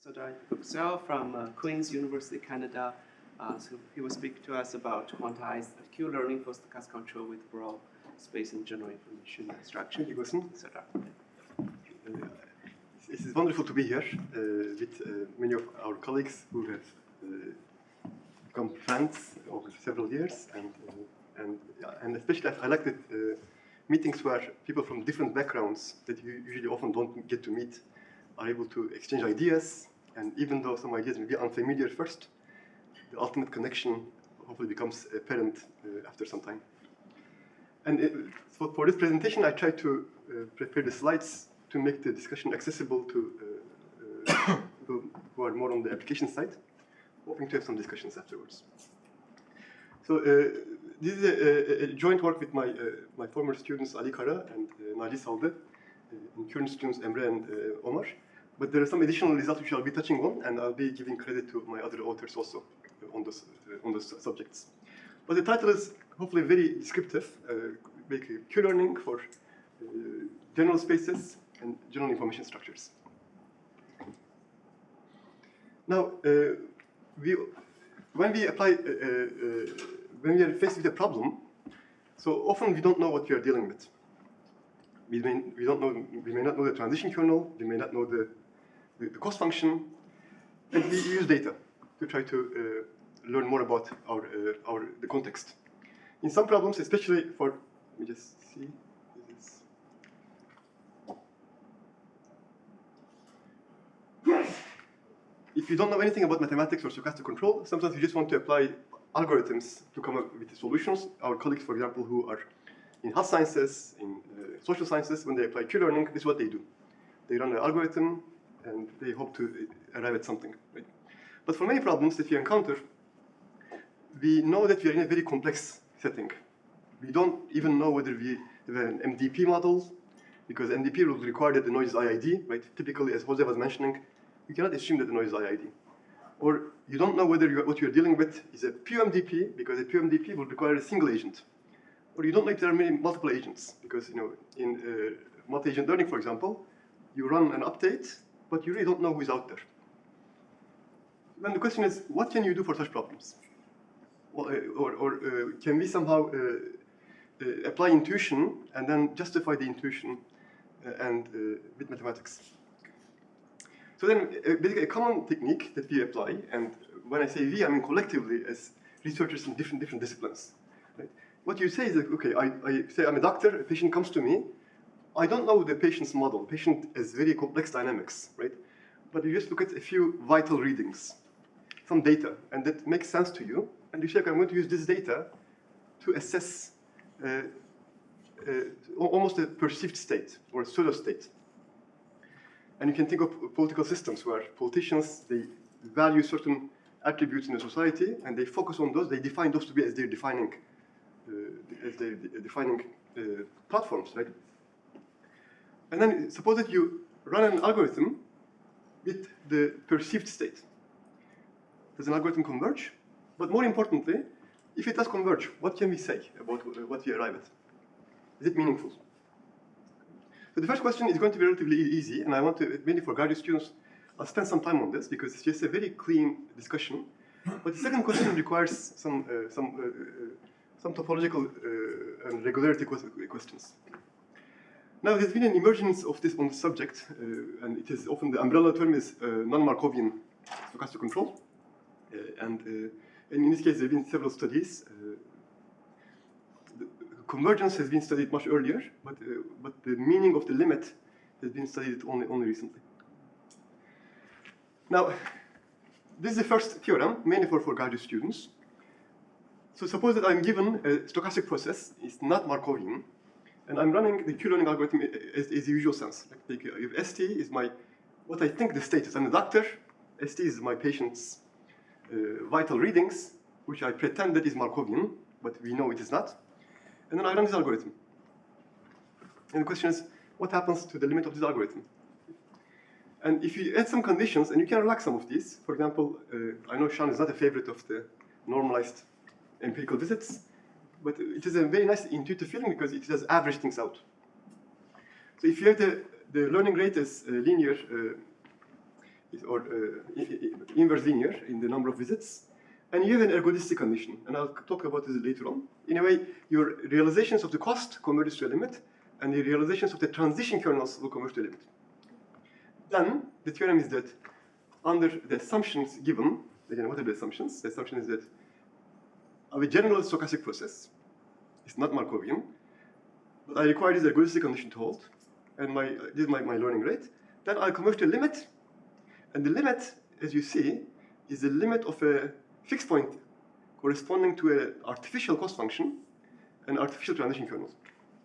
Serdar Yuksel from Queen's University, Canada. So he will speak to us about quantized Q learning for stochastic control with Borel space and general information structure. Thank you, Gustin. Serdar. It is wonderful to be here with many of our colleagues who have become friends over several years, and especially I like the meetings where people from different backgrounds that you usually often don't get to meet are able to exchange ideas, and even though some ideas may be unfamiliar first, the ultimate connection hopefully becomes apparent after some time. And so for this presentation, I tried to prepare the slides to make the discussion accessible to people who are more on the application side, hoping to have some discussions afterwards. So this is a joint work with my former students Ali Kara and Naci Saldı, and current students Emre and Omar. But there are some additional results which I'll be touching on, and I'll be giving credit to my other authors also on those subjects. But the title is hopefully very descriptive, basically Q learning for general spaces and general information structures. Now, when we apply, when we are faced with a problem, so often we don't know what we are dealing with. We may not know the transition kernel, we may not know the cost function, and we use data to try to learn more about the context. In some problems, especially for, let me just see, if you don't know anything about mathematics or stochastic control, sometimes you just want to apply algorithms to come up with the solutions. Our colleagues, for example, who are in health sciences, in social sciences, when they apply Q-learning, this is what they do. They run an algorithm, and they hope to arrive at something. Right? But for many problems that we encounter, we know that we are in a very complex setting. We don't even know whether we have an MDP model, because MDP will require that the noise is IID, right? Typically, as Jose was mentioning, you cannot assume that the noise is IID. Or you don't know whether what you're dealing with is a pure MDP, because a pure MDP will require a single agent. Or you don't know if there are multiple agents, because in multi-agent learning, for example, you run an update, but you really don't know who is out there. Then the question is, what can you do for such problems? Or can we somehow apply intuition and then justify the intuition with mathematics? So then, basically, a common technique that we apply, and when I say we, I mean collectively as researchers in different disciplines. Right? What you say is that, okay, I say I'm a doctor, a patient comes to me, I don't know the patient's model. The patient has very complex dynamics, right? But you just look at a few vital readings, some data, and that makes sense to you. And you say, okay, I'm going to use this data to assess almost a perceived state or a pseudo state. And you can think of political systems where politicians, they value certain attributes in a society, and they focus on those. They define those to be as their defining platforms, right? And then suppose that you run an algorithm with the perceived state. Does an algorithm converge? But more importantly, if it does converge, what can we say about what we arrive at? Is it meaningful? So the first question is going to be relatively easy, and I want to, mainly for graduate students, I'll spend some time on this because it's just a very clean discussion. But the second question requires some topological and regularity questions. Now, there's been an emergence of this on the subject, and it is often the umbrella term is non-Markovian stochastic control. And in this case, there have been several studies. Convergence has been studied much earlier, but the meaning of the limit has been studied only recently. Now, this is the first theorem, mainly for graduate students. So suppose that I'm given a stochastic process, it's not Markovian, and I'm running the Q-learning algorithm as the usual sense. Like if ST is what I think the state is. I'm a doctor, ST is my patient's vital readings, which I pretend that is Markovian, but we know it is not. And then I run this algorithm. And the question is, what happens to the limit of this algorithm? And if you add some conditions, and you can relax some of these, for example, I know Sean is not a favorite of the normalized empirical visits, but it is a very nice intuitive feeling because it does average things out. So if you have the learning rate as linear or inverse linear in the number of visits, and you have an ergodicity condition, and I'll talk about this later on. In a way, your realizations of the cost converges to a limit, and the realizations of the transition kernels will converge to a limit. Then, the theorem is that under the assumptions given, again, what are the assumptions? The assumption is that of a general stochastic process, it's not Markovian, but I require this ergodicity condition to hold, and this is my learning rate. Then I'll converge to a limit, and the limit, as you see, is the limit of a fixed point corresponding to an artificial cost function and artificial transition kernels.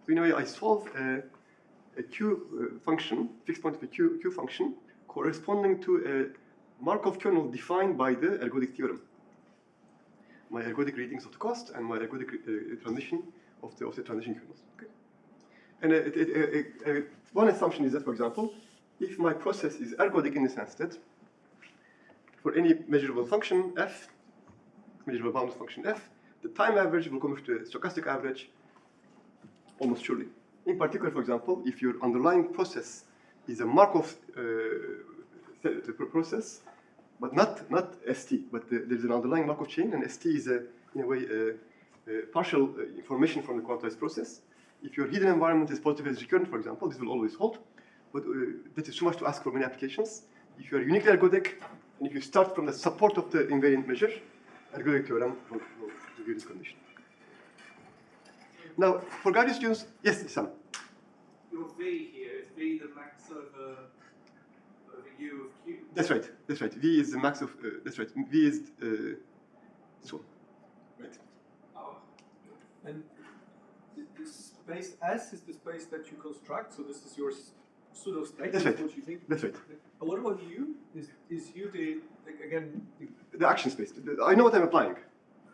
So in a way, I solve a Q function, fixed point of a Q function, corresponding to a Markov kernel defined by the ergodic theorem. My ergodic readings of the cost and my ergodic transition of the transition kernels. Okay. And one assumption is that, for example, if my process is ergodic in the sense that for any measurable function f, measurable bounded function f, the time average will converge to a stochastic average almost surely. In particular, for example, if your underlying process is a Markov process, but not ST, but there's an underlying Markov chain, and ST is in a way partial information from the quantized process. If your hidden environment is positive as recurrent, for example, this will always hold. But that is too much to ask for many applications. If you are uniquely ergodic, and if you start from the support of the invariant measure, ergodic theorem will give you this condition. Now, for graduate students, yes, Sam. Your V here is V the max over U of Q. That's right. That's right. V is the max of. That's right. V is this one. Right. Oh. And this space S is the space that you construct. So this is your pseudo state. That's right. What you think. That's right. But what about U? Is U the again? The action space. I know what I'm applying.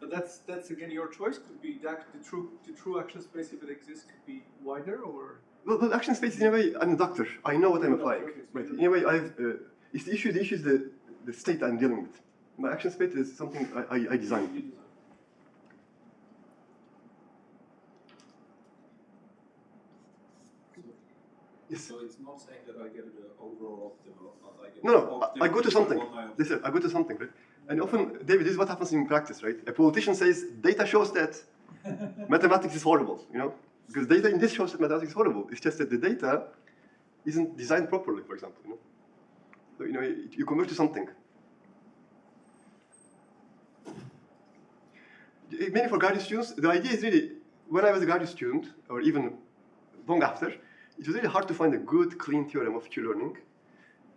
But that's again your choice. Could be that the true action space, if it exists, could be wider or. Well, the action space is in a way I'm a doctor. I know what I'm applying. Okay, so Right. In a way, it's the issue. The issue is the state I'm dealing with. My action space is something I designed. You design. Yes. So it's not saying that I get the overall optimal, not I get No, optimal I go to something. one I Listen, I go to something, right? And often, David, this is what happens in practice, right? A politician says, data shows that mathematics is horrible, you know? Because data in this shows that mathematics is horrible. It's just that the data isn't designed properly, for example, you know? So, you know, you convert to something. Mainly for graduate students, the idea is really, when I was a graduate student, or even long after, it was really hard to find a good, clean theorem of Q-learning.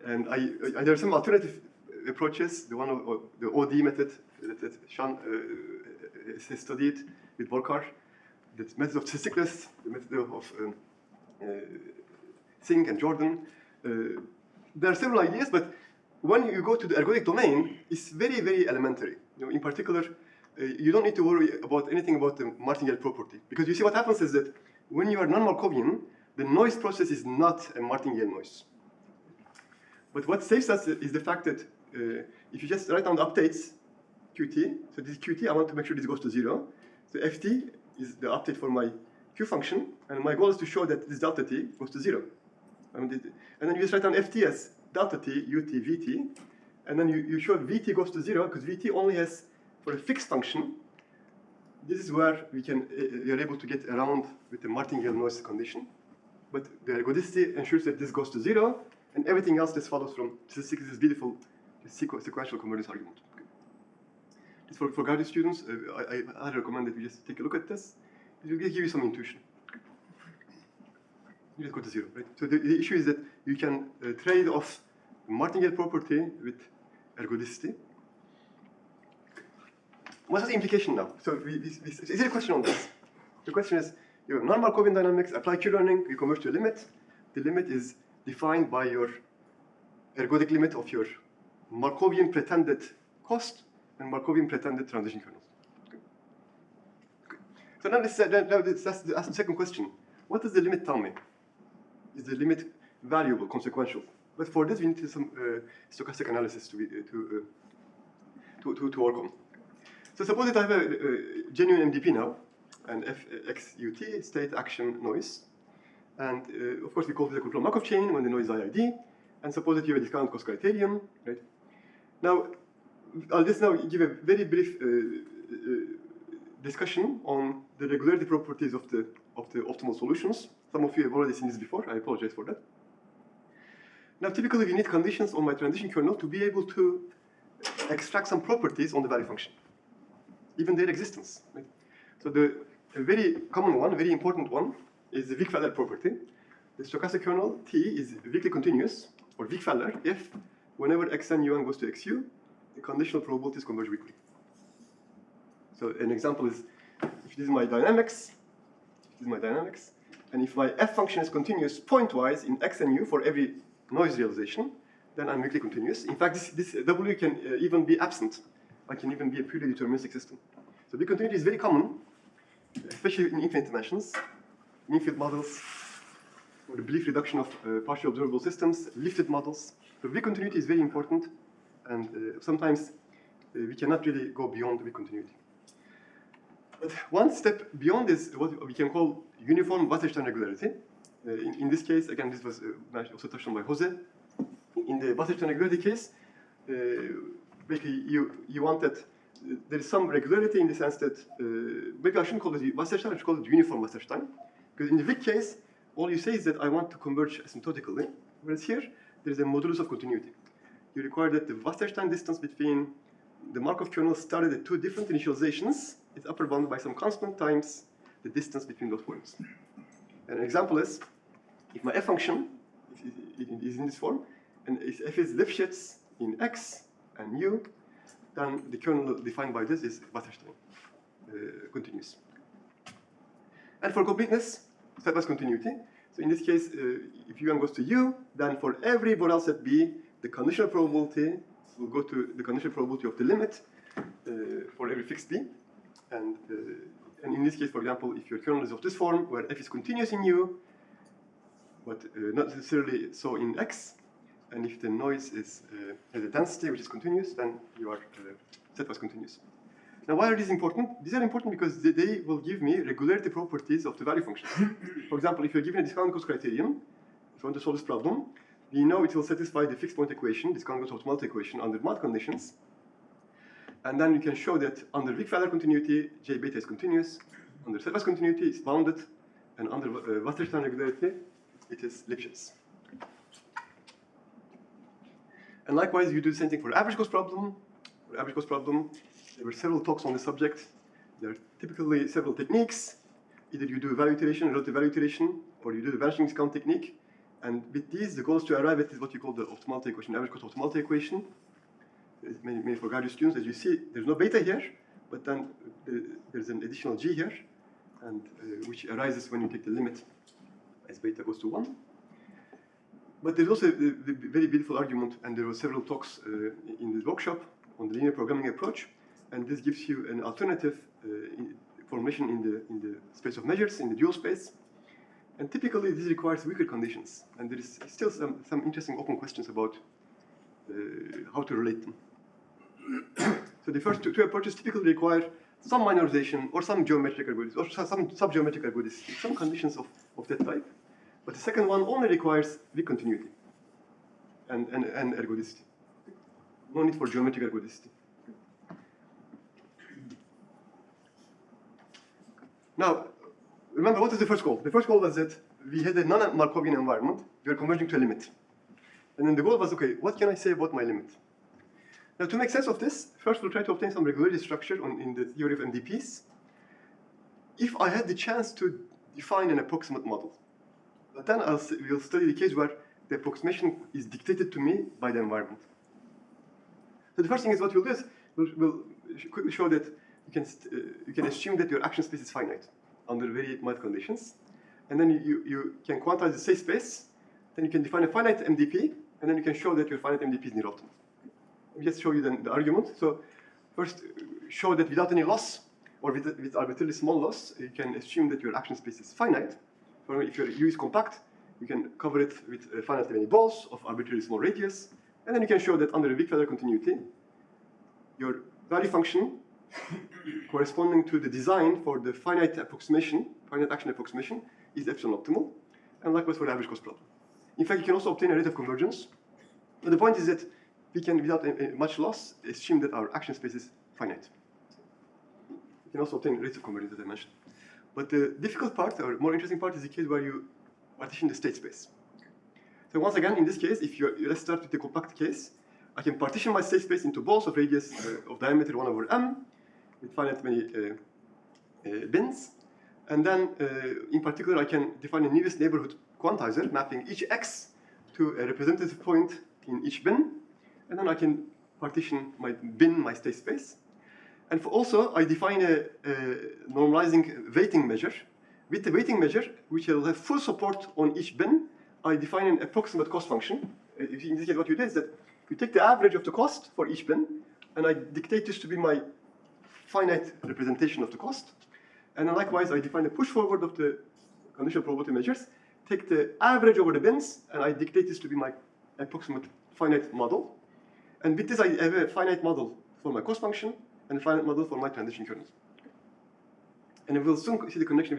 And there are some alternative approaches, the one of the OD method that Sean has studied with Borkar, the method of statisticless, the method of Singh and Jordan. There are several ideas, but when you go to the ergodic domain, it's very, very elementary. You know, in particular, you don't need to worry about anything about the martingale property. Because you see what happens is that when you are non-Markovian, the noise process is not a martingale noise. But what saves us is the fact that if you just write down the updates, Qt, so this is Qt, I want to make sure this goes to 0. So Ft is the update for my Q function, and my goal is to show that this delta t goes to 0. And then you just write down Ft as delta t, ut, vt, and then you show vt goes to 0, because vt only has, for a fixed function, this is where you're able to get around with the martingale noise condition. But the ergodicity ensures that this goes to 0, and everything else just follows from statistics, this beautiful sequential convergence argument. Okay. This for graduate students, I recommend that you just take a look at this. It will give you some intuition. You just go to 0, right? So the issue is that you can trade off martingale property with ergodicity. What's the implication now? So is there a question on this? The question is, you have non-Markovian dynamics, apply Q-learning, you converge to a limit. The limit is defined by your ergodic limit of your Markovian pretended cost and Markovian pretended transition kernels. Okay. Okay. So now let's ask the second question. What does the limit tell me? Is the limit valuable, consequential? But for this, we need some stochastic analysis to work on. So suppose that I have a genuine MDP now, and FXUT, state action noise. And of course, we call this a control Markov chain when the noise is IID. and suppose that you have a discount cost criterion, right? Now, I'll just now give a very brief discussion on the regularity properties of the optimal solutions. Some of you have already seen this before. I apologize for that. Now, typically, we need conditions on my transition kernel to be able to extract some properties on the value function, even their existence. Right? So a very common one, a very important one, is the Wick-Feller property. The stochastic kernel T is weakly continuous, or Wick-Feller, if whenever xn u1 goes to xu, the conditional probabilities converge weakly. So an example is, if this is my dynamics, and if my f function is continuous pointwise in x and u for every noise realization, then I'm weakly continuous. In fact, this W can even be absent. I can even be a purely deterministic system. So weak continuity is very common, especially in infinite dimensions, in infinite models, or the belief reduction of partially observable systems, lifted models. So weak continuity is very important, and sometimes we cannot really go beyond weak continuity. But one step beyond is what we can call uniform Wasserstein regularity. In this case, again, this was also touched on by Jose. In the Wasserstein regularity case, basically you want that there is some regularity in the sense that maybe I shouldn't call it Wasserstein, I should call it uniform Wasserstein. Because in the Wick case, all you say is that I want to converge asymptotically, whereas here there is a modulus of continuity. You require that the Wasserstein distance between the Markov kernel started at two different initializations is upper bounded by some constant times the distance between those points. And an example is, if my f function is in this form, and if f is Lifshitz in x and u, then the kernel defined by this is Wasserstein, continuous. And for completeness, stepwise continuity. So in this case, if u1 goes to u, then for every Borel set B, the conditional probability will go to the conditional probability of the limit for every fixed B. And in this case, for example, if your kernel is of this form, where f is continuous in u, but not necessarily so in x, and if the noise has a density which is continuous, then you are stepwise continuous. Now, why are these important? These are important because they will give me regularity properties of the value functions. For example, if you're given a discount cost criterion, if you want to solve this problem, we know it will satisfy the fixed point equation, discount cost optimality equation, under mod conditions. And then you can show that under Wick-Feller continuity, J beta is continuous, under stepwise continuity, it's bounded, and under Wasserstein regularity, it is Lifshitz. And likewise, you do the same thing for average cost problem. For average cost problem, there were several talks on the subject. There are typically several techniques. Either you do value iteration, relative value iteration, or you do the vanishing discount technique. And with these, the goal is to arrive at what you call the optimality equation, average cost optimality equation. Maybe for graduate students, as you see, there's no beta here, but then there's an additional g here, and which arises when you take the limit as beta goes to 1. But there's also the very beautiful argument, and there were several talks in this workshop on the linear programming approach, and this gives you an alternative formulation in the space of measures, in the dual space. And typically, this requires weaker conditions, and there is still some interesting open questions about how to relate them. So the first two approaches typically require some minorization or some geometric ergodicity, or some sub-geometric ergodicity, some conditions of that type. But the second one only requires weak continuity and ergodicity. No need for geometric ergodicity. Now, remember, what is the first goal? The first goal was that we had a non-Markovian environment. We were converging to a limit. And then the goal was, okay, what can I say about my limit? Now, to make sense of this, first we'll try to obtain some regularity structure in the theory of MDPs. If I had the chance to define an approximate model, but then we'll study the case where the approximation is dictated to me by the environment. So the first thing is what we'll do is we'll quickly show that you can assume that your action space is finite under very mild conditions. And then you can quantize the safe space. Then you can define a finite MDP, and then you can show that your finite MDP is near optimal. Let me just show you then the argument. So first, show that without any loss, or with arbitrarily small loss, you can assume that your action space is finite. So if your U is compact, you can cover it with finitely many balls of arbitrarily small radius, and then you can show that under a Wick-Feller continuity, your value function corresponding to the design for the finite approximation, finite action approximation, is epsilon optimal, and likewise for the average cost problem. In fact, you can also obtain a rate of convergence But the point is that we can, without much loss, assume that our action space is finite. We can also obtain rates of convergence, as I mentioned. But the difficult part, or more interesting part, is the case where you partition the state space. So once again, in this case, let's start with the compact case. I can partition my state space into balls of radius of diameter 1 over m, with finite many bins. And then, in particular, I can define a nearest neighborhood quantizer, mapping each x to a representative point in each bin. And then I can partition my bin, my state space. And also, I define a normalizing weighting measure. With the weighting measure, which will have full support on each bin, I define an approximate cost function. In this case, what you do is that you take the average of the cost for each bin, and I dictate this to be my finite representation of the cost. And then likewise, I define the push forward of the conditional probability measures, take the average over the bins, and I dictate this to be my approximate finite model. And with this, I have a finite model for my cost function and a finite model for my transition kernels. And we'll soon see the connection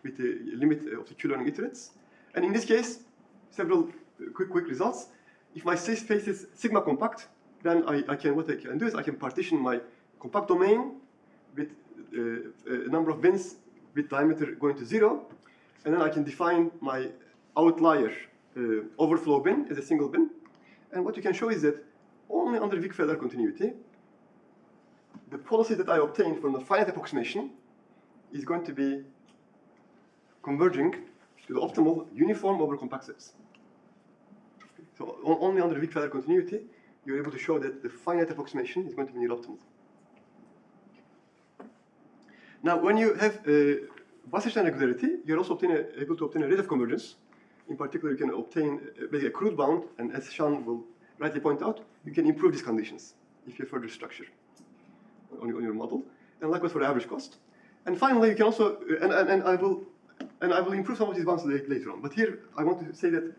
with the limit of the Q-learning iterates. And in this case, several quick results. If my state space is sigma compact, then what I can do is I can partition my compact domain with a number of bins with diameter going to 0, and then I can define my outlier overflow bin as a single bin. And what you can show is that only under weak feather continuity, the policy that I obtain from the finite approximation is going to be converging to the optimal uniform over compact sets. So only under weak feather continuity, you're able to show that the finite approximation is going to be near optimal. Now, when you have Wasserstein regularity, you're also able to obtain a rate of convergence. In particular, you can obtain a crude bound, and as Sean will rightly point out, you can improve these conditions if you have further structure on your model, and likewise for the average cost. And finally, you can also, and I will improve some of these bounds later on. But here, I want to say that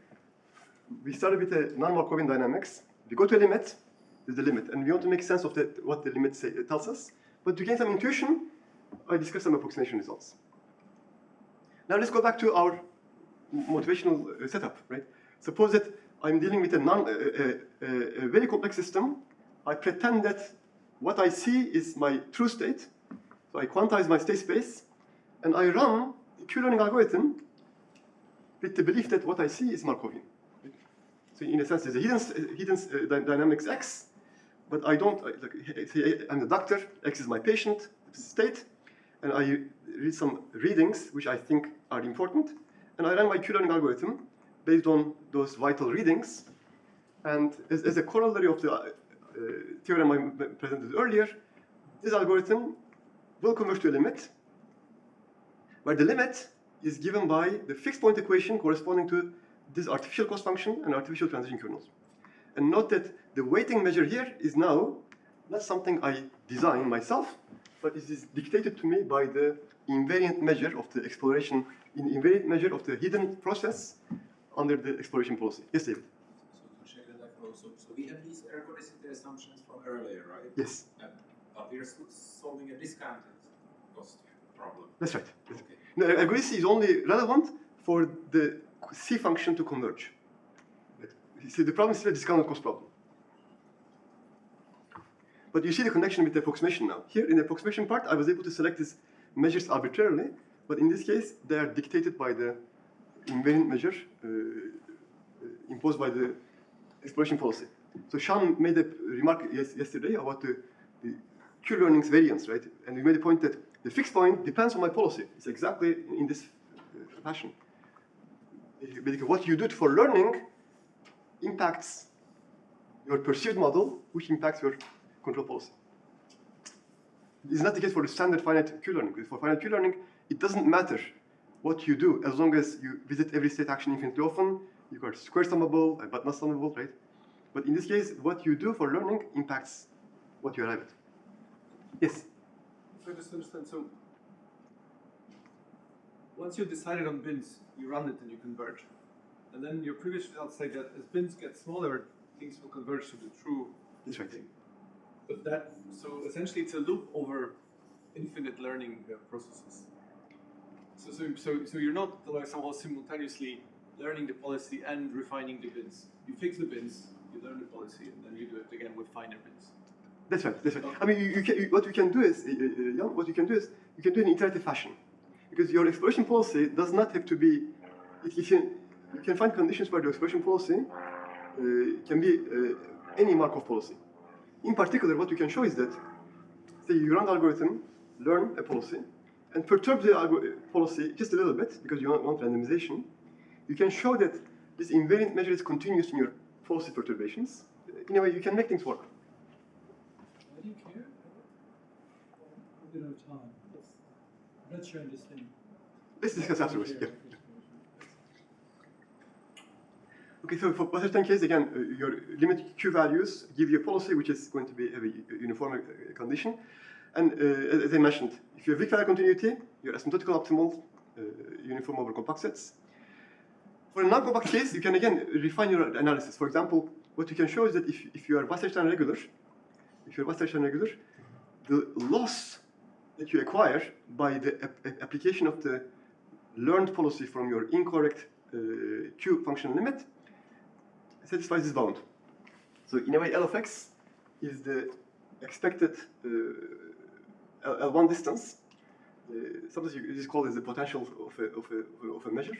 we started with a non-Markovian dynamics. We go to a limit, there's the limit, and we want to make sense of what the limit tells us. But to gain some intuition, I discussed some approximation results. Now let's go back to our motivational setup, right? Suppose that I'm dealing with a very complex system. I pretend that what I see is my true state. So I quantize my state space, and I run the Q-learning algorithm with the belief that what I see is Markovian. Right? So in a sense, there's a hidden dynamics X, but I don't, say I'm the doctor, X is my patient state, and I read some readings which I think are important, and I run my Q-learning algorithm based on those vital readings. And as a corollary of the theorem I presented earlier, this algorithm will converge to a limit, where the limit is given by the fixed point equation corresponding to this artificial cost function and artificial transition kernels. And note that the weighting measure here is now not something I design myself, but it is dictated to me by the invariant measure of the exploration, invariant measure of the hidden process under the exploration policy. Yes, David? So to check that I follow, so we have these ergodicity assumptions from earlier, right? Yes. But we're solving a discounted cost problem. That's right. Okay. No, ergodicity is only relevant for the C function to converge. See, the problem is still a discounted cost problem. But you see the connection with the approximation now. Here, in the approximation part, I was able to select these measures arbitrarily, but in this case, they are dictated by the invariant measure imposed by the exploration policy. So Sean made a remark yesterday about the Q-learning's variance, right? And we made a point that the fixed point depends on my policy. It's exactly in this fashion. Basically, what you do for learning impacts your perceived model, which impacts your control policy. It's not the case for the standard finite Q-learning. For finite Q-learning, it doesn't matter what you do as long as you visit every state action infinitely often. You are square summable, but not summable, right? But in this case, what you do for learning impacts what you arrive at. Yes? So I just understand, so once you decided on bins, you run it and you converge. And then your previous results say that as bins get smaller, things will converge to the true That's right. thing. But that, so essentially it's a loop over infinite learning processes. So you're not like somehow simultaneously learning the policy and refining the bins. You fix the bins, you learn the policy, and then you do it again with finer bits. That's right. That's right. I mean, what you can do is, what you can do is, you can do it in iterative fashion, because your exploration policy does not have to be. You can find conditions where the exploration policy can be any Markov policy. In particular, what you can show is that, say, you run the algorithm, learn a policy, and perturb the policy just a little bit because you want randomization. You can show that this invariant measure is continuous in your policy perturbations. In a way, you can make things work. Why do you care? We don't have time. I'm not sure I understand. Let's discuss afterwards. Yeah. Okay, so for Wasserstein case, again, your limit Q values give you a policy which is going to be have a uniform condition. And as I mentioned, if you have weak value continuity, your asymptotical optimal uniform over compact sets. For a non-compact case, you can again refine your analysis. For example, what you can show is that if you are Wasserstein regular, the loss that you acquire by the application of the learned policy from your incorrect Q function limit satisfies this bound. So in a way, L of x is the expected L1 distance. Sometimes it is called as the potential of a measure.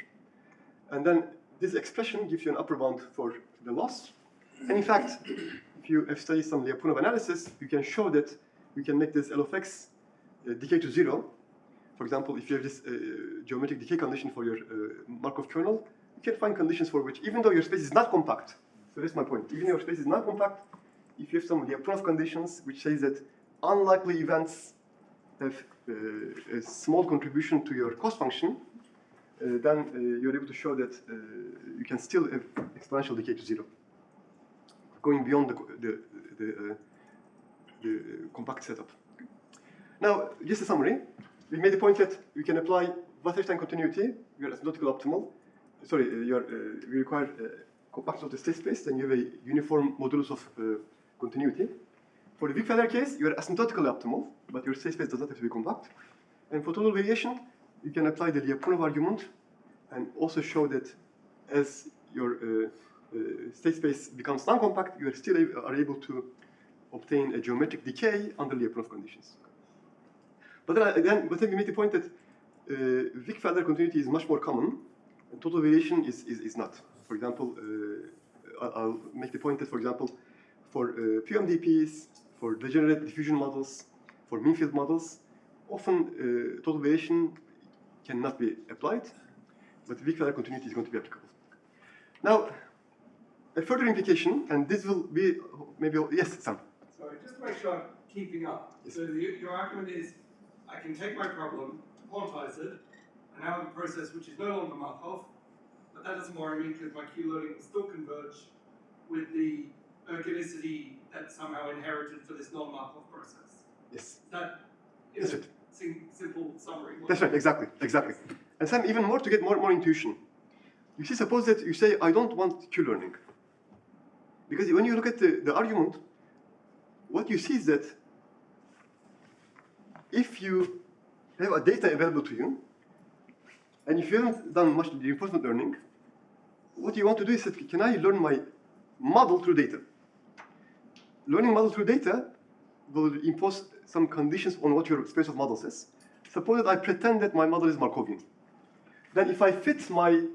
And then this expression gives you an upper bound for the loss. And in fact, if you have studied some Lyapunov analysis, you can show that you can make this L of x decay to 0. For example, if you have this geometric decay condition for your Markov kernel, you can find conditions for which, even though your space is not compact, so that's my point, even though your space is not compact, if you have some Lyapunov conditions which says that unlikely events have a small contribution to your cost function, then you're able to show that you can still have exponential decay to 0, going beyond the compact setup. Now, just a summary. We made the point that we can apply Wasserstein continuity, your asymptotical optimal. Sorry, we require compactness of the state space, then you have a uniform modulus of continuity. For the weak-feather case, you are asymptotically optimal, but your state space does not have to be compact. And for total variation, you can apply the Lyapunov argument and also show that as your state space becomes non-compact, you are still able to obtain a geometric decay under Lyapunov conditions. But then again, we made the point that weak-feather continuity is much more common, and total variation is not. For example, I'll make the point that, for example, for PMDPs, for degenerate diffusion models, for mean field models, often total variation cannot be applied, but weak-feather continuity is going to be applicable. Now, a further implication, and this will be maybe, yes, Sam. Sorry, just to make sure I'm keeping up. Yes. So your argument is, I can take my problem, quantize it, and now have a process which is no longer Markov, but that doesn't worry me because my Q learning will still converge with the ergodicity that's somehow inherited for this non-Markov process. Yes. That That's is right. a simple summary. That's right, exactly. And Sam, even more to get more intuition. You see, suppose that you say, I don't want Q learning. Because when you look at the argument, what you see is that if you have a data available to you, and if you haven't done much reinforcement learning, what you want to do is that, can I learn my model through data? Learning model through data will impose some conditions on what your space of models is. Suppose that I pretend that my model is Markovian. Then if I fit my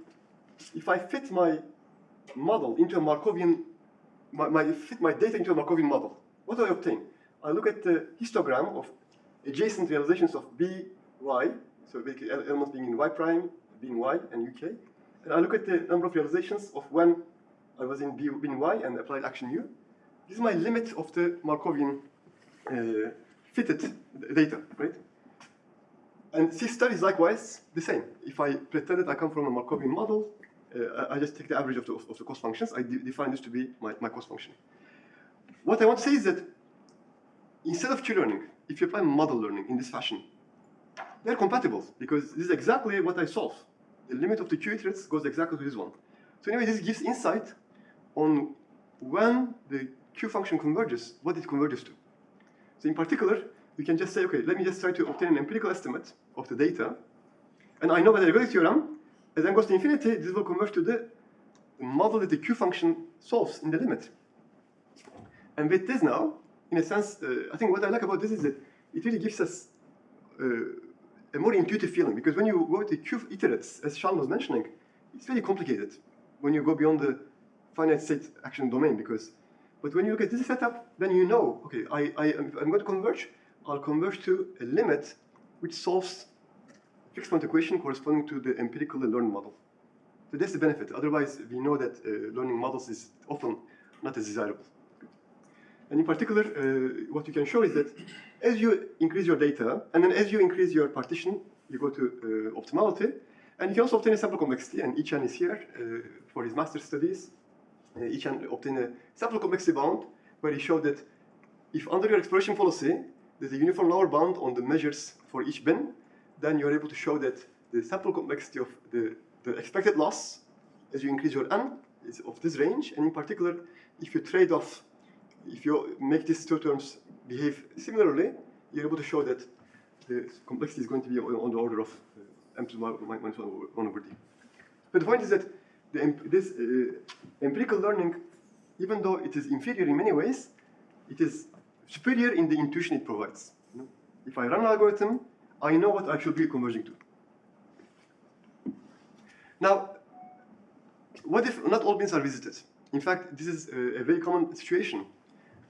model into a Markovian, fit my data into a Markovian model, what do I obtain? I look at the histogram of adjacent realizations of B, Y, so basically elements being in Y prime, being Y, and UK. And I look at the number of realizations of when I was in B in Y and applied action U. This is my limit of the Markovian fitted data, right? And C star is likewise the same. If I pretend that I come from a Markovian model, I just take the average of the cost functions. I define this to be my cost function. What I want to say is that instead of Q learning, if you apply model learning in this fashion, they're compatible because this is exactly what I solve. The limit of the Q iterates goes exactly to this one. So anyway, this gives insight on when the Q function converges, what it converges to. So in particular, we can just say, okay, let me just try to obtain an empirical estimate of the data. And I know by the ergodic theorem, as n goes to infinity, this will converge to the model that the Q function solves in the limit. And with this now, in a sense, I think what I like about this is that it really gives us a more intuitive feeling, because when you go to Q iterates, as Sean was mentioning, it's very complicated when you go beyond the finite state action domain, but when you look at this setup, then you know, okay, I'm going to converge, I'll converge to a limit which solves a fixed point equation corresponding to the empirically learned model. So that's the benefit. Otherwise, we know that learning models is often not as desirable. And in particular, what you can show is that as you increase your data, and then as you increase your partition, you go to optimality, and you can also obtain a sample complexity, and Ichan is here for his master's studies. Ichan obtained a sample complexity bound, where he showed that if under your exploration policy, there's a uniform lower bound on the measures for each bin, then you're able to show that the sample complexity of the expected loss, as you increase your n, is of this range, and in particular, if you trade off, if you make these two terms behave similarly, you're able to show that the complexity is going to be on the order of m to the minus 1 over d. But the point is that this empirical learning, even though it is inferior in many ways, it is superior in the intuition it provides. You know? If I run an algorithm, I know what I should be converging to. Now, what if not all bins are visited? In fact, this is a very common situation.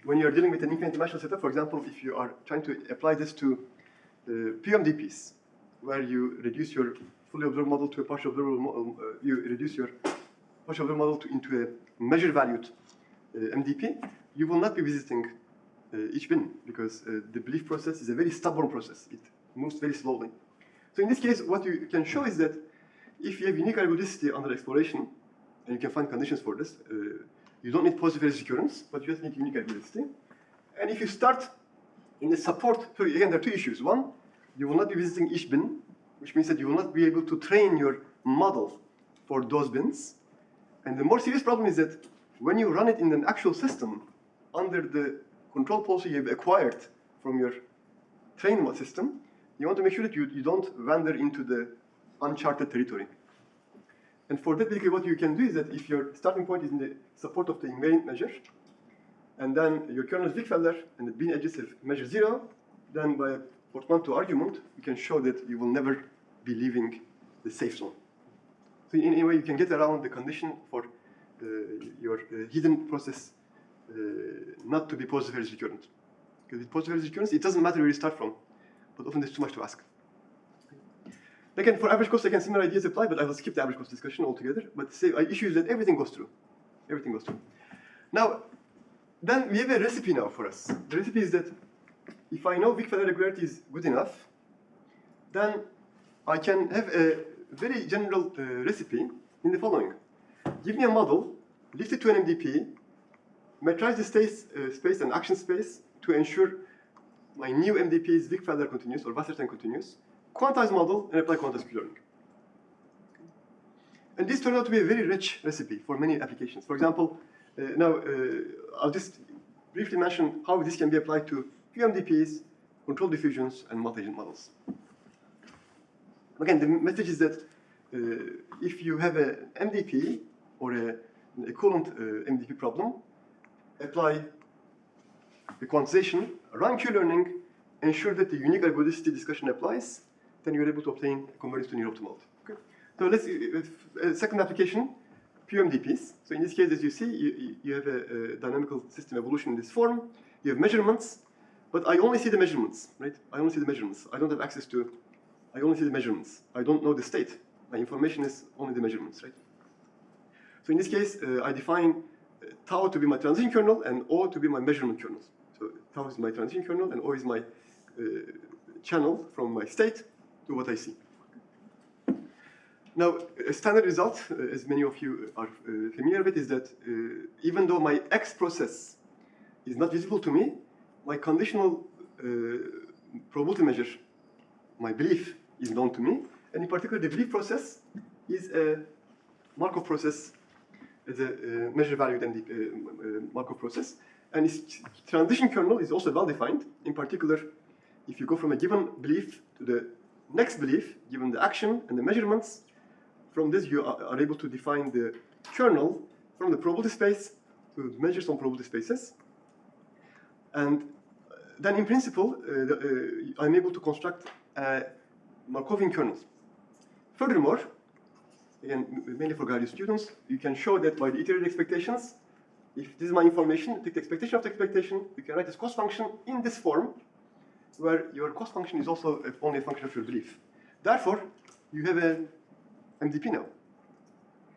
When you're dealing with an infinite dimensional setup, for example, if you are trying to apply this to PMDPs, where you reduce your fully observed model to a partial observable model, you reduce your partial observed model into a measure valued MDP, you will not be visiting each bin, because the belief process is a very stubborn process. It moves very slowly. So in this case, what you can show is that if you have unique ergodicity under exploration, and you can find conditions for this, you don't need positive recurrence, but you just need unique ergodicity. And if you start in the support, so again, there are two issues. One, you will not be visiting each bin, which means that you will not be able to train your model for those bins. And the more serious problem is that when you run it in an actual system, under the control policy you've acquired from your trained system, you want to make sure that you don't wander into the uncharted territory. And for that, basically what you can do is that if your starting point is in the support of the invariant measure, and then your kernel is Wickfelder, and the bin edges have measure 0, then by a portmanteau argument, you can show that you will never be leaving the safe zone. So in a way, you can get around the condition for your hidden process not to be positive recurrent. Because with positive recurrence, it doesn't matter where you start from, but often there's too much to ask. Again, for average cost, again, similar ideas apply, but I will skip the average cost discussion altogether. But say issue is that everything goes through. Everything goes through. Now, then we have a recipe now for us. The recipe is that if I know Wickfelder regularity is good enough, then I can have a very general recipe in the following. Give me a model, lift it to an MDP, metrize the space and action space to ensure my new MDP is Wickfelder continuous or Wasserstein continuous, quantize model, and apply quantized Q learning. And this turned out to be a very rich recipe for many applications. For example, I'll just briefly mention how this can be applied to QMDPs, control diffusions, and multi-agent models. Again, the message is that if you have an MDP or an equivalent MDP problem, apply the quantization, run Q-learning, ensure that the unique ergodicity discussion applies, then you're able to obtain convergence to near optimality. Okay? So let's, second application, PMDPs. So in this case, as you see, you have a dynamical system evolution in this form. You have measurements, but I only see the measurements, right? I only see the measurements. I don't have access to, I only see the measurements. I don't know the state. My information is only the measurements, right? So in this case, I define tau to be my transition kernel and O to be my measurement kernel. So tau is my transition kernel and O is my channel from my state to what I see. Now, a standard result, as many of you are familiar with, is that even though my X process is not visible to me, my conditional probability measure, my belief, is known to me. And in particular, the belief process is a Markov process, is a measure-valued Markov process. And its transition kernel is also well-defined. In particular, if you go from a given belief to the next belief, given the action and the measurements, from this you are able to define the kernel from the probability space to measure some probability spaces. And then in principle, I'm able to construct Markovian kernels. Furthermore, again, mainly for graduate students, you can show that by the iterated expectations, if this is my information, take the expectation of the expectation, you can write this cost function in this form, where your cost function is also only a function of your belief. Therefore, you have an MDP now.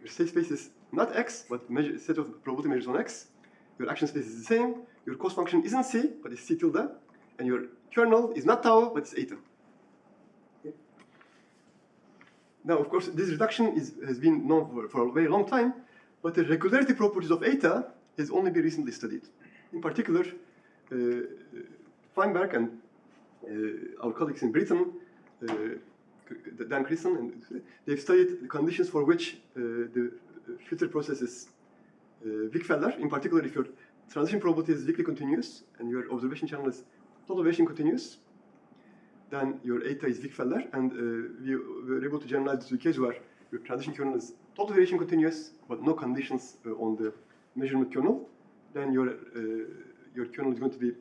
Your state space is not X, but a set of probability measures on X. Your action space is the same. Your cost function isn't C, but it's C tilde. And your kernel is not tau, but it's eta. Okay. Now, of course, this reduction has been known for a very long time, but the regularity properties of eta has only been recently studied. In particular, Feinberg and our colleagues in Britain, Dan Christen, and they've studied the conditions for which the filter process is Wickfelder. In particular, if your transition probability is weakly continuous and your observation channel is total variation continuous, then your eta is Wickfelder, and we were able to generalize this to a case where your transition kernel is total variation continuous, but no conditions on the measurement kernel. Then your kernel is going to be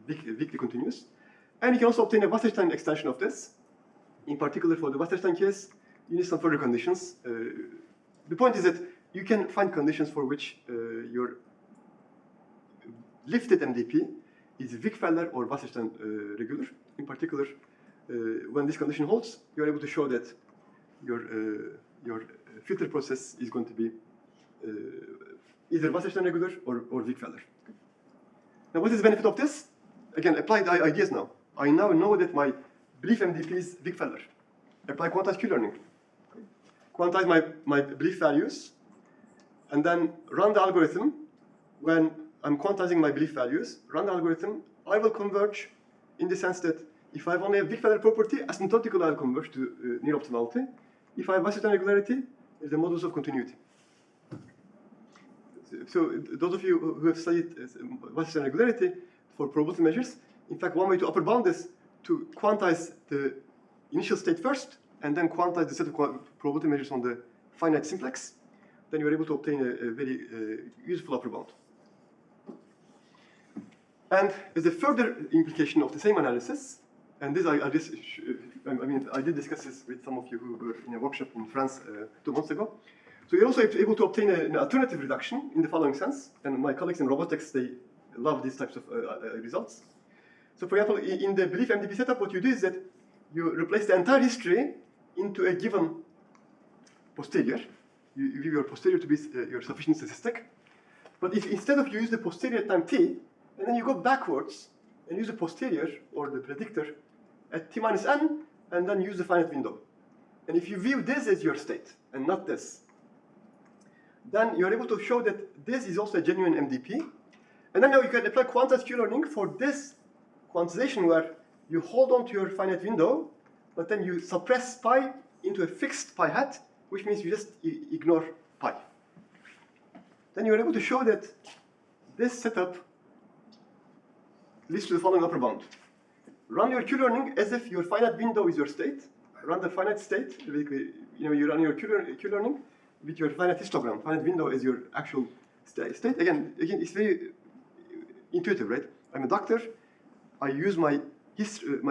weakly continuous. And you can also obtain a Wasserstein extension of this. In particular, for the Wasserstein case, you need some further conditions. The point is that you can find conditions for which your lifted MDP is Wickfelder or Wasserstein regular. In particular, when this condition holds, you are able to show that your filter process is going to be either Wasserstein regular or Wickfelder. Now, what is the benefit of this? Again, apply the ideas now. I now know that my belief MDP is Wickfelder. Apply quantized Q-learning. Quantize my belief values, and then run the algorithm. When I'm quantizing my belief values, run the algorithm. I will converge in the sense that if I have only a Wickfelder property, asymptotically I'll converge to near optimality. If I have Wasserstein regularity, it's a modulus of continuity. So those of you who have studied Wasserstein regularity for probability measures, in fact, one way to upper bound this to quantize the initial state first, and then quantize the set of probability measures on the finite simplex. Then you're able to obtain a very useful upper bound. And as a further implication of the same analysis, and this I did discuss this with some of you who were in a workshop in France 2 months ago. So you're also able to obtain an alternative reduction in the following sense, and my colleagues in robotics, they love these types of results. So for example, in the belief MDP setup, what you do is that you replace the entire history into a given posterior. You give your posterior to be your sufficient statistic. But if instead of you use the posterior at time t, and then you go backwards and use the posterior or the predictor at t minus n, and then use the finite window. And if you view this as your state and not this, then you're able to show that this is also a genuine MDP. And then now you can apply quantized Q-learning for this quantization where you hold on to your finite window, but then you suppress pi into a fixed pi hat, which means you just ignore pi. Then you're able to show that this setup leads to the following upper bound. Run your Q-learning as if your finite window is your state. Run the finite state. Basically, you run your Q-learning with your finite histogram. Finite window is your actual state. Again, it's very intuitive, right? I'm a doctor. I use my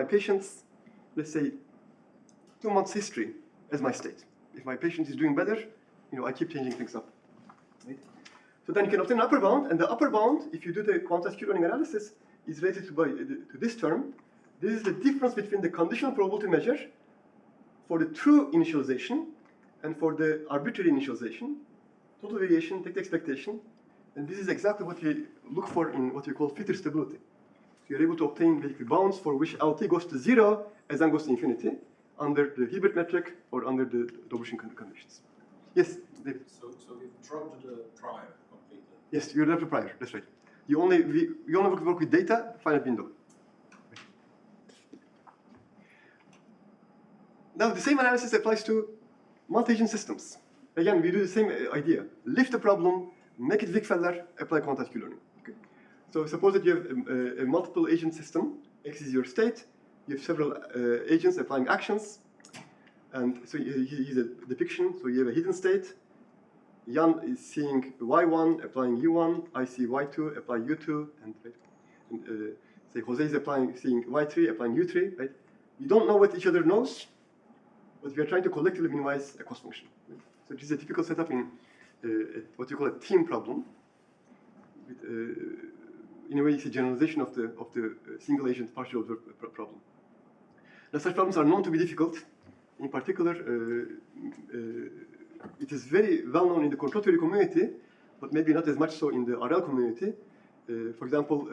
patient's, let's say, 2 months history as my state. If my patient is doing better, I keep changing things up. Right? So then you can obtain an upper bound, and the upper bound, if you do the quantized Q-learning analysis, is related to this term. This is the difference between the conditional probability measure for the true initialization and for the arbitrary initialization, total variation, take the expectation, and this is exactly what we look for in what we call filter stability. So you're able to obtain basically bounds for which LT goes to 0 as n goes to infinity under the Hilbert metric or under the Dobrushin conditions. Yes, David? So we've dropped the prior completely. Yes, you dropped the prior, that's right. We only work with data, finite window. Now the same analysis applies to multi-agent systems. Again, we do the same idea. Lift the problem, make it Wickfelder, apply quantized Q-learning. Okay. So suppose that you have a multiple agent system. X is your state. You have several agents applying actions. And so here's a depiction. So you have a hidden state. Jan is seeing Y1, applying U1. I see Y2, apply U2. And right. say Jose is seeing Y3, applying U3, right? We don't know what each other knows, but we are trying to collectively minimize a cost function. Right? So this is a typical setup in what you call a team problem. With, in a way, it's a generalization of the single agent partial observed problem. Now, such problems are known to be difficult. In particular, it is very well known in the control theory community, but maybe not as much so in the RL community. For example,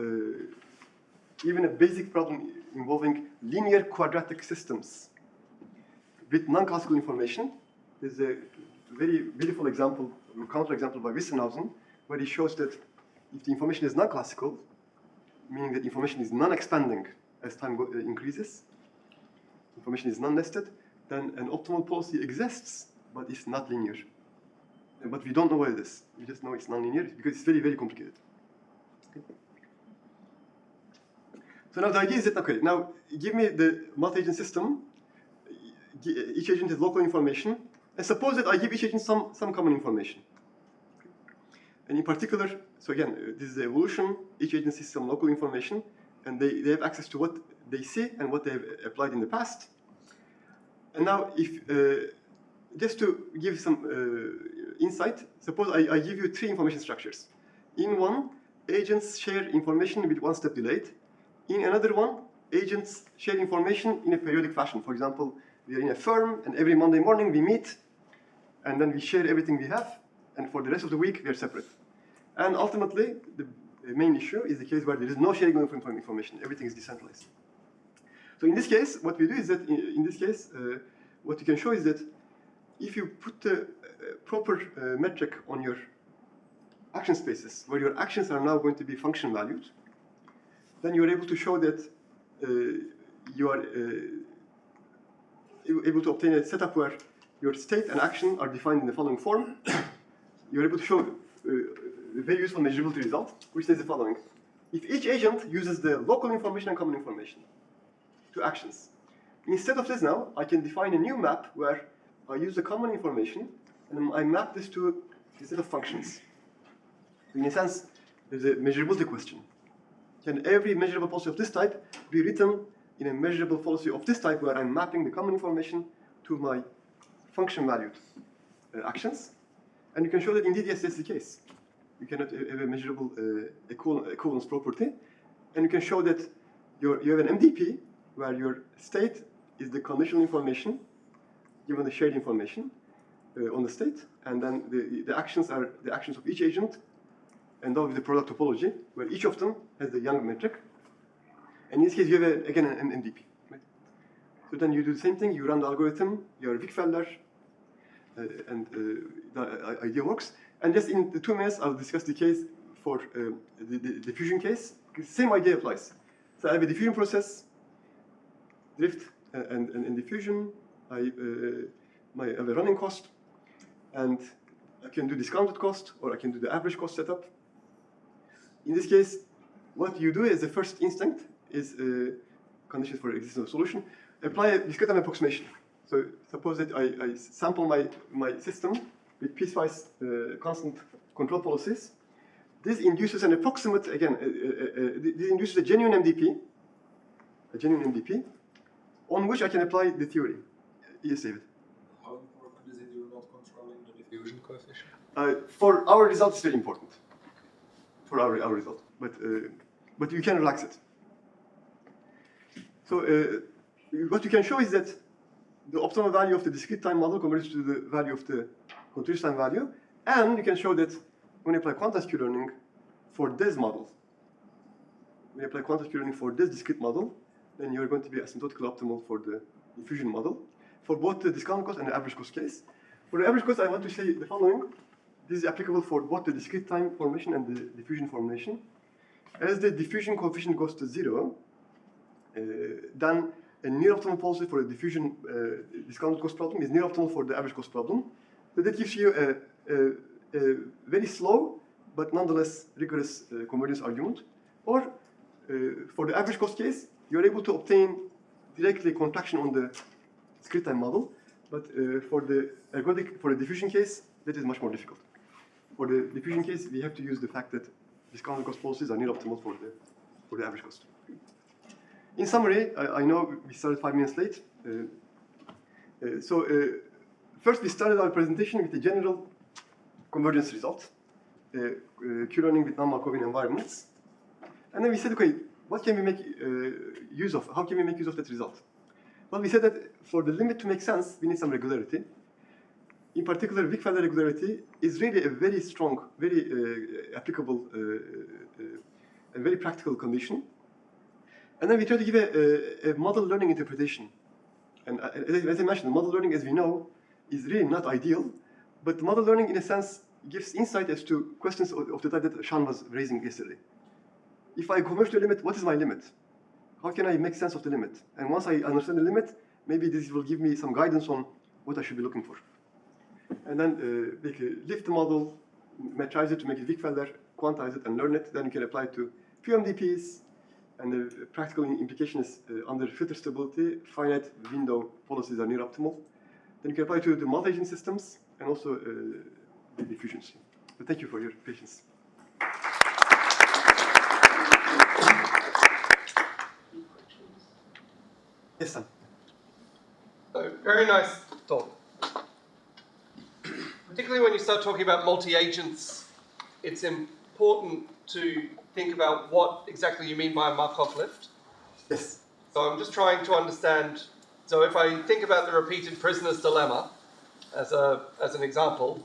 even a basic problem involving linear quadratic systems with non-classical information is a very beautiful example, counterexample by Wissenhausen, where he shows that if the information is non-classical, meaning that information is non-expanding as time increases, information is non-nested, then an optimal policy exists, but it's not linear. But we don't know what it is. We just know it's non-linear because it's very, very complicated. Okay. So now the idea is that, okay, now give me the multi-agent system. Each agent has local information. And suppose that I give each agent some common information. Okay. And in particular, so again, this is the evolution. Each agent sees some local information, and they have access to what they see and what they have applied in the past. And now, if just to give some insight, suppose I give you 3 information structures. In one, agents share information with one step delayed. In another one, agents share information in a periodic fashion. For example, we are in a firm, and every Monday morning we meet, and then we share everything we have, and for the rest of the week we are separate. And ultimately, the main issue is the case where there is no sharing of information. Everything is decentralized. So in this case, what we do is that, in this case, what you can show is that if you put a proper metric on your action spaces, where your actions are now going to be function valued, then you are able to show that you are able to obtain a setup where your state and action are defined in the following form. You are able to show a very useful measurability result, which says the following. If each agent uses the local information and common information to actions, instead of this now, I can define a new map where I use the common information and I map this to a set of functions. In a sense, there's a measurability question. Can every measurable policy of this type be written in a measurable policy of this type where I'm mapping the common information to my function valued actions? And you can show that indeed, yes, that's the case. You cannot have a measurable equivalence property. And you can show that you have an MDP where your state is the conditional information given the shared information on the state, and then the actions are the actions of each agent, and that with the product topology, where each of them has the Young metric. And in this case, you have, again, an MDP. Right? So then you do the same thing, you run the algorithm, you are Wickfelder, and the idea works. And just in the 2 minutes, I'll discuss the case for the diffusion case. The same idea applies. So I have a diffusion process, drift and diffusion. I have a running cost, and I can do discounted cost, or I can do the average cost setup. In this case, what you do as the first instinct is conditions for existence of solution. Apply a discrete time approximation. So suppose that I sample my system with piecewise constant control policies. This induces an approximate, again, this induces a genuine MDP, on which I can apply the theory. Yes, David. How important is it you're not controlling the diffusion coefficient? For our result, it's very important. For our result, but you can relax it. So what you can show is that the optimal value of the discrete time model converges to the value of the continuous time value, and you can show that when you apply quantized Q-learning for this model, when you apply quantized Q-learning for this discrete model, then you are going to be asymptotically optimal for the diffusion model, for both the discount cost and the average cost case. For the average cost, I want to say the following. This is applicable for both the discrete time formulation and the diffusion formulation. As the diffusion coefficient goes to 0, then a near optimal policy for the diffusion discounted cost problem is near optimal for the average cost problem. So that gives you a very slow, but nonetheless rigorous convergence argument. Or for the average cost case, you're able to obtain directly contraction on the discrete time model. But for the diffusion case, that is much more difficult. For the diffusion case, we have to use the fact that discounted cost policies are near optimal for the for the average cost. In summary, I know we started 5 minutes late. First we started our presentation with the general convergence result, Q-learning with non-Markovian environments. And then we said, okay, what can we make use of? How can we make use of that result? Well, we said that for the limit to make sense, we need some regularity. In particular, Wick-Feller regularity is really a very strong, very applicable, and very practical condition. And then we try to give a model learning interpretation. And as I mentioned, the model learning, as we know, is really not ideal. But the model learning, in a sense, gives insight as to questions of the type that Sean was raising yesterday. If I converge to a limit, what is my limit? How can I make sense of the limit? And once I understand the limit, maybe this will give me some guidance on what I should be looking for. And then we can lift the model, metrize it to make it Wick-Feller, quantize it, and learn it. Then you can apply it to PMDPs. And the practical implication is under filter stability, finite window policies are near optimal. Then you can apply it to the multi-agent systems and also the diffusions. But thank you for your patience. Yes, Sam. So, very nice talk. Particularly when you start talking about multi-agents, it's important to think about what exactly you mean by a Markov lift. Yes. So I'm just trying to understand. So if I think about the repeated prisoner's dilemma as an example,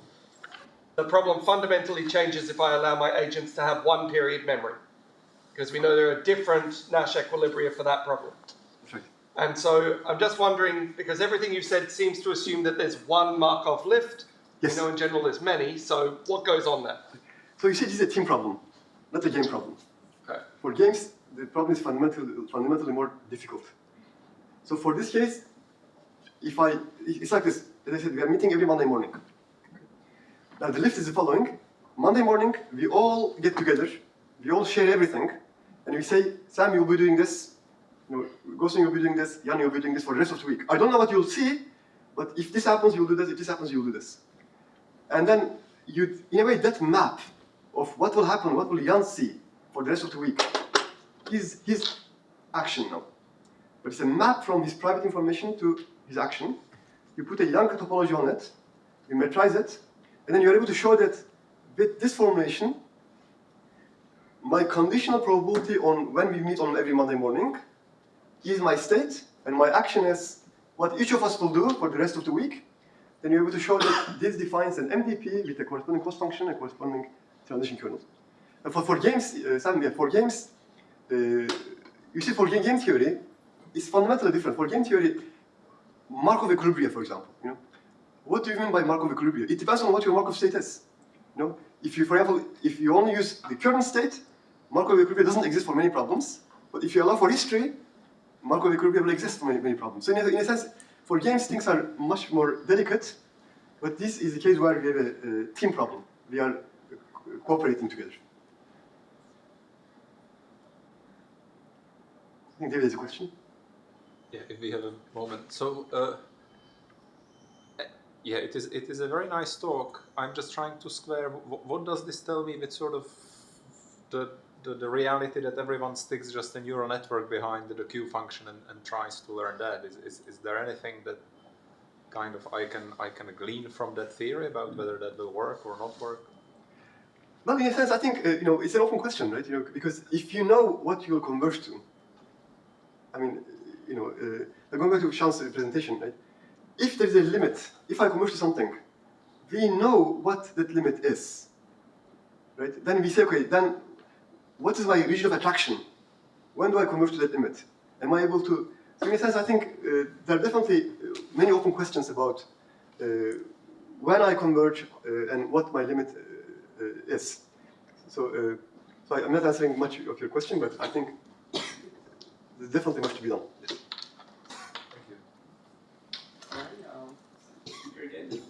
the problem fundamentally changes if I allow my agents to have one period memory, because we know there are different Nash equilibria for that problem. Right. And so I'm just wondering, because everything you said seems to assume that there's one Markov lift. Yes. You know, in general, there's many. So what goes on there? So you see, this is a team problem, not a game problem. Okay. For games, the problem is fundamentally more difficult. So for this case, it's like this. As I said, we are meeting every Monday morning. Now the lift is the following. Monday morning, we all get together, we all share everything, and we say, Sam, you'll be doing this, Gosen, you'll be doing this, Jan, you'll be doing this for the rest of the week. I don't know what you'll see, but if this happens, you'll do this, if this happens, you'll do this. And then, in a way, that map of what will happen, what will Jan see for the rest of the week, is his action now. But it's a map from his private information to his action. You put a Janka topology on it, you metrize it, and then you're able to show that with this formulation, my conditional probability on when we meet on every Monday morning is my state, and my action is what each of us will do for the rest of the week. Then you're able to show that this defines an MDP with a corresponding cost function and corresponding transition kernel. And for games, you see, for game theory, it's fundamentally different. For game theory, Markov equilibria, for example, what do you mean by Markov equilibria? It depends on what your Markov state is. If you, for example, if you only use the current state, Markov equilibria doesn't exist for many problems. But if you allow for history, Markov equilibria will exist for many problems. So in a sense, for games, things are much more delicate. But this is the case where we have a team problem. We are cooperating together. I think David has a question. Yeah, if we have a moment. So, yeah, it is a very nice talk. I'm just trying to square. What does this tell me with sort of the reality that everyone sticks just a neural network behind the Q function and tries to learn that? Is there anything that kind of I can glean from that theory about whether that will work or not work? Well, in a sense, I think it's an open question, right? Because if you know what you will converge to, I mean, going back to Sean's presentation, right? If there is a limit, if I converge to something, we know what that limit is, right? Then we say, okay, then what is my region of attraction? When do I converge to that limit? Am I able to? So in a sense, I think there are definitely many open questions about when I converge and what my limit is. So I'm not answering much of your question, but I think there's definitely much to be done. Very good.